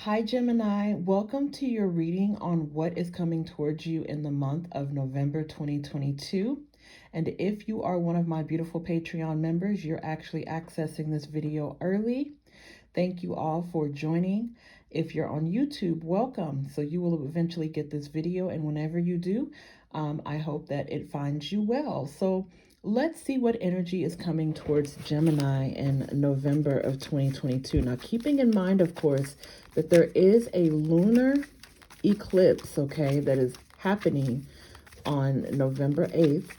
Hi, Gemini. Welcome to your reading on what is coming towards you in the month of November 2022. And if you are one of my beautiful Patreon members, you're actually accessing this video early. Thank you all for joining. If you're on YouTube, welcome. So you will eventually get this video, and whenever you do, I hope that it finds you well. So let's see what energy is coming towards Gemini in November of 2022. Now, keeping in mind, of course, that there is a lunar eclipse, okay, that is happening on November 8th.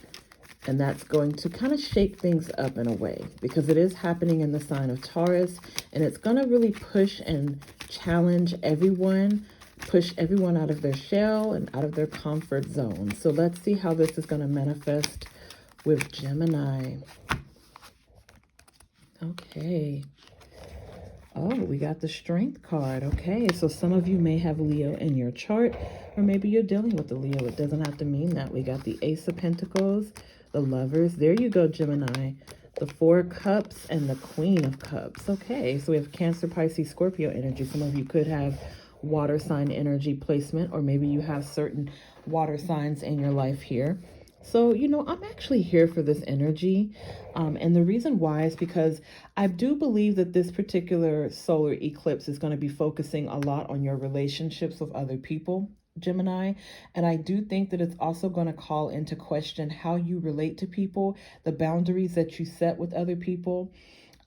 And that's going to kind of shake things up in a way because it is happening in the sign of Taurus, and it's going to really push and challenge everyone, push everyone out of their shell and out of their comfort zone. So let's see how this is going to manifest with Gemini. Okay. Oh, we got the Strength card. Okay, so some of you may have Leo in your chart, or maybe you're dealing with the Leo. It doesn't have to mean that. We got the Ace of Pentacles, the Lovers. There you go, Gemini. The Four of Cups and the Queen of Cups. Okay, so we have Cancer, Pisces, Scorpio energy. Some of you could have water sign energy placement, or maybe you have certain water signs in your life here. So, I'm actually here for this energy. And the reason why is because I do believe that this particular solar eclipse is going to be focusing a lot on your relationships with other people, Gemini. And I do think that it's also going to call into question how you relate to people, the boundaries that you set with other people.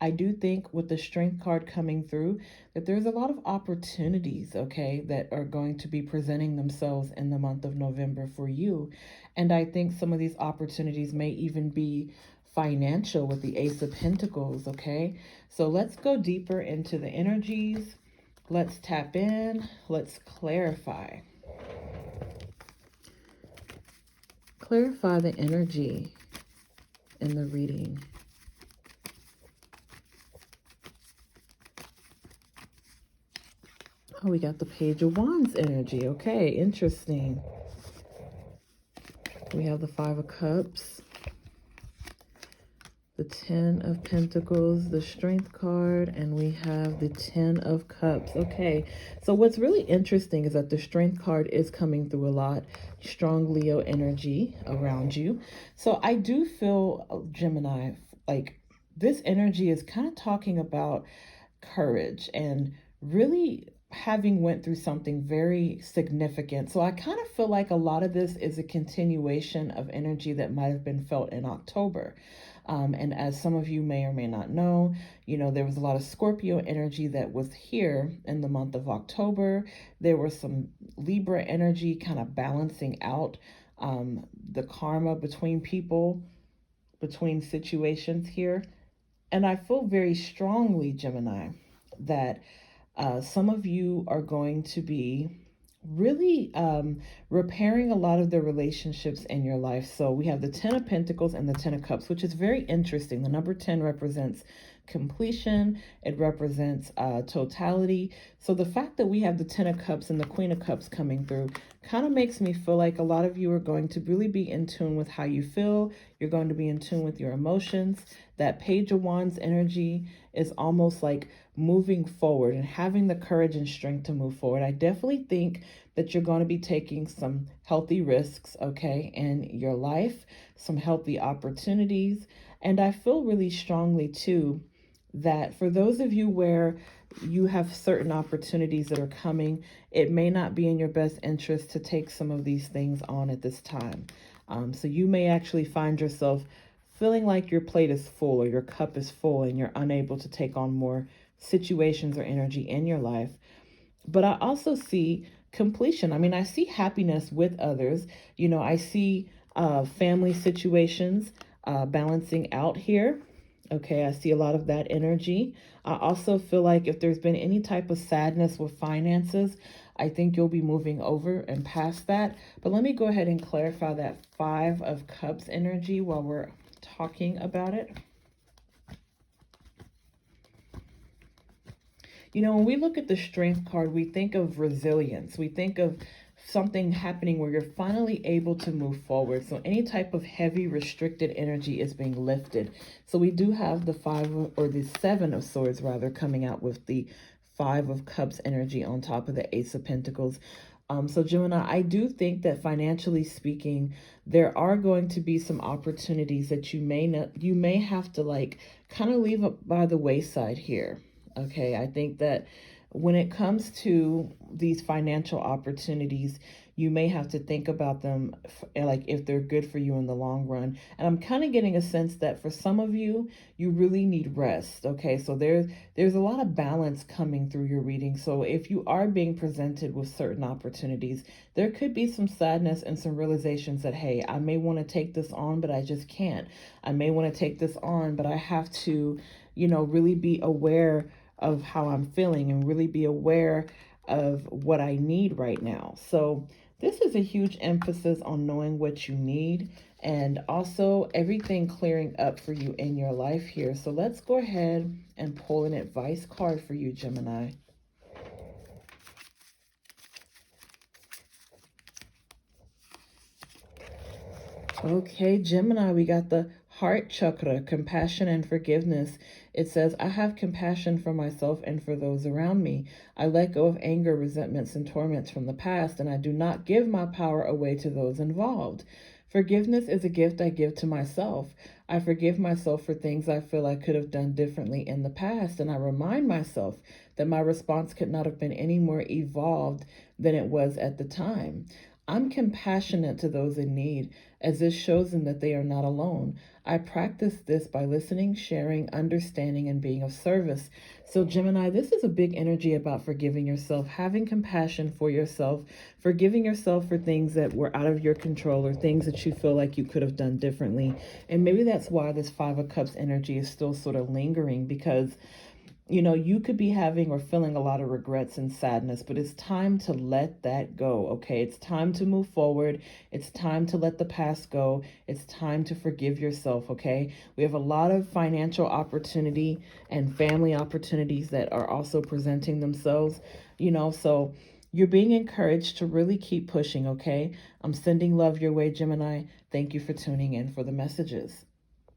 I do think with the Strength card coming through that there's a lot of opportunities, okay, that are going to be presenting themselves in the month of November for you. And I think some of these opportunities may even be financial with the Ace of Pentacles, okay? So let's go deeper into the energies. Let's tap in. Let's clarify. Clarify the energy in the reading. Oh, we got the Page of Wands energy. Okay, interesting. We have the Five of Cups, the Ten of Pentacles, the Strength card, and we have the Ten of Cups. Okay, so what's really interesting is that the Strength card is coming through a lot. Strong Leo energy around you. So I do feel, Gemini, like this energy is kind of talking about courage and really having went through something very significant. So I kind of feel like a lot of this is a continuation of energy that might have been felt in October. And as some of you may or may not know, there was a lot of Scorpio energy that was here in the month of October. There was some Libra energy kind of balancing out the karma between people, between situations here. And I feel very strongly, Gemini, that some of you are going to be really repairing a lot of the relationships in your life. So we have the Ten of Pentacles and the Ten of Cups, which is very interesting. The number 10 represents completion. It represents totality. So the fact that we have the Ten of Cups and the Queen of Cups coming through kind of makes me feel like a lot of you are going to really be in tune with how you feel. You're going to be in tune with your emotions. That Page of Wands energy is almost like moving forward and having the courage and strength to move forward. I definitely think that you're going to be taking some healthy risks, okay, in your life, some healthy opportunities. And I feel really strongly too that for those of you where you have certain opportunities that are coming, it may not be in your best interest to take some of these things on at this time. So you may actually find yourself feeling like your plate is full or your cup is full and you're unable to take on more situations or energy in your life. But I also see completion. I mean, I see happiness with others. I see family situations balancing out here. Okay, I see a lot of that energy. I also feel like if there's been any type of sadness with finances, I think you'll be moving over and past that. But let me go ahead and clarify that Five of Cups energy while we're talking about it. When we look at the Strength card, we think of resilience. We think of something happening where you're finally able to move forward. So any type of heavy restricted energy is being lifted. So we do have the Seven of Swords rather coming out with the Five of Cups energy on top of the Ace of Pentacles. So Gemini, I do think that financially speaking, there are going to be some opportunities that you may have to like kind of leave up by the wayside here. Okay, I think that when it comes to these financial opportunities, you may have to think about them like if they're good for you in the long run. And I'm kind of getting a sense that for some of you, you really need rest. Okay, so there's a lot of balance coming through your reading. So if you are being presented with certain opportunities, there could be some sadness and some realizations that, hey, I may want to take this on, but I just can't. I may want to take this on, but I have to, really be aware of how I'm feeling and really be aware of what I need right now. So this is a huge emphasis on knowing what you need and also everything clearing up for you in your life here. So let's go ahead and pull an advice card for you, Gemini. Okay, Gemini, we got the heart chakra, compassion and forgiveness. It says, I have compassion for myself and for those around me. I let go of anger, resentments, and torments from the past, and I do not give my power away to those involved. Forgiveness is a gift I give to myself. I forgive myself for things I feel I could have done differently in the past, and I remind myself that my response could not have been any more evolved than it was at the time. I'm compassionate to those in need, as this shows them that they are not alone. I practice this by listening, sharing, understanding, and being of service. So, Gemini, this is a big energy about forgiving yourself, having compassion for yourself, forgiving yourself for things that were out of your control or things that you feel like you could have done differently. And maybe that's why this Five of Cups energy is still sort of lingering, because you could be having or feeling a lot of regrets and sadness, but it's time to let that go, okay? It's time to move forward. It's time to let the past go. It's time to forgive yourself, okay? We have a lot of financial opportunity and family opportunities that are also presenting themselves, so you're being encouraged to really keep pushing, okay? I'm sending love your way, Gemini. Thank you for tuning in for the messages.